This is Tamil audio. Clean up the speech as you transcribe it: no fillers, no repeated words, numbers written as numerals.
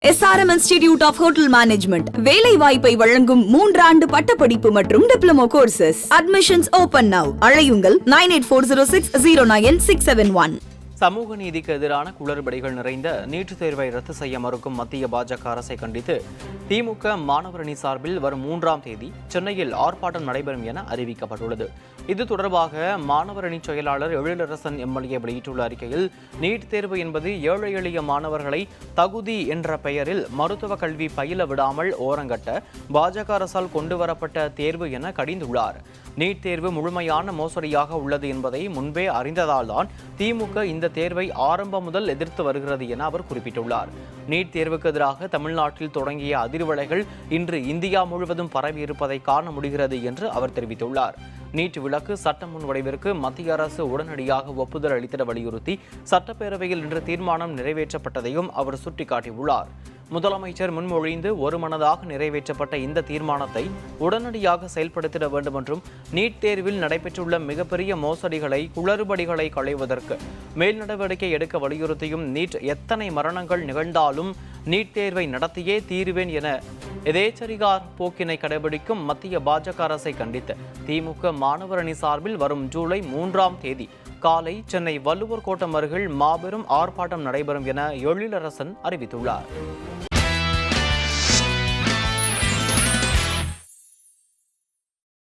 SRM Institute of Hotel Management வேலை வாய்ப்பை வழங்கும் 3 ஆண்டு பட்டப்படிப்பு மற்றும் diploma courses. Admissions open now. அழையுங்கள் 9840609671. சமூக நீதிக்கு எதிரான குளறுபடிகள் நிறைந்த நீட் தேர்வை ரத்து செய்ய மறுக்கும் மத்திய பாஜக அரசை கண்டித்து திமுக மாணவர் அணி சார்பில் வரும் 3ஆம் தேதி சென்னையில் ஆர்ப்பாட்டம் நடைபெறும் என அறிவிக்கப்பட்டுள்ளது. இது தொடர்பாக மாணவர் அணி செயலாளர் எழிலரசன் எம்எல்ஏ வெளியிட்டுள்ள அறிக்கையில், நீட் தேர்வு என்பது ஏழை எளிய மாணவர்களை தகுதி என்ற பெயரில் மருத்துவ கல்வி பயில விடாமல் ஓரங்கட்ட பாஜக அரசால் கொண்டுவரப்பட்ட தேர்வு என கடிந்துள்ளார். நீட் தேர்வு முழுமையான மோசடியாக உள்ளது என்பதை முன்பே அறிந்ததால்தான் திமுக இந்த தேர்வை ஆரம்பம் முதல் எதிர்த்து வருகிறது என அவர் குறிப்பிட்டுள்ளார். நீட் தேர்வுக்கு எதிராக தமிழ்நாட்டில் தொடங்கிய அதிர்வலைகள் இன்று இந்தியா முழுவதும் பரவியிருப்பதை காண முடிகிறது என்று அவர் தெரிவித்துள்ளார். நீட் விலக்கு சட்ட முன்வடிவிற்கு மத்திய அரசு உடனடியாக ஒப்புதல் அளித்திட வலியுறுத்தி சட்டப்பேரவையில் இன்று தீர்மானம் நிறைவேற்றப்பட்டதையும் அவர் சுட்டிக்காட்டியுள்ளார். முதலமைச்சர் முன்மொழிந்து ஒருமனதாக நிறைவேற்றப்பட்ட இந்த தீர்மானத்தை உடனடியாக செயல்படுத்திட வேண்டும் என்றும், நீட் தேர்வில் நடைபெற்றுள்ள மிகப்பெரிய மோசடிகளை குளறுபடிகளை களைவதற்கு மேல் நடவடிக்கை எடுக்க வலியுறுத்தியும், நீட் எத்தனை மரணங்கள் நிகழ்ந்தாலும் நீட் தேர்வை நடத்தியே தீருவேன் என எதேச்சரிகார் போக்கினை கடைபிடிக்கும் மத்திய பாஜக அரசை கண்டித்து திமுக மாணவர் அணி சார்பில் வரும் ஜூலை 3ஆம் தேதி காலை சென்னை வள்ளுவர் கோட்டம் அருகில் மாபெரும் ஆர்ப்பாட்டம் நடைபெறும் என எழிலரசன் அறிவித்துள்ளார்.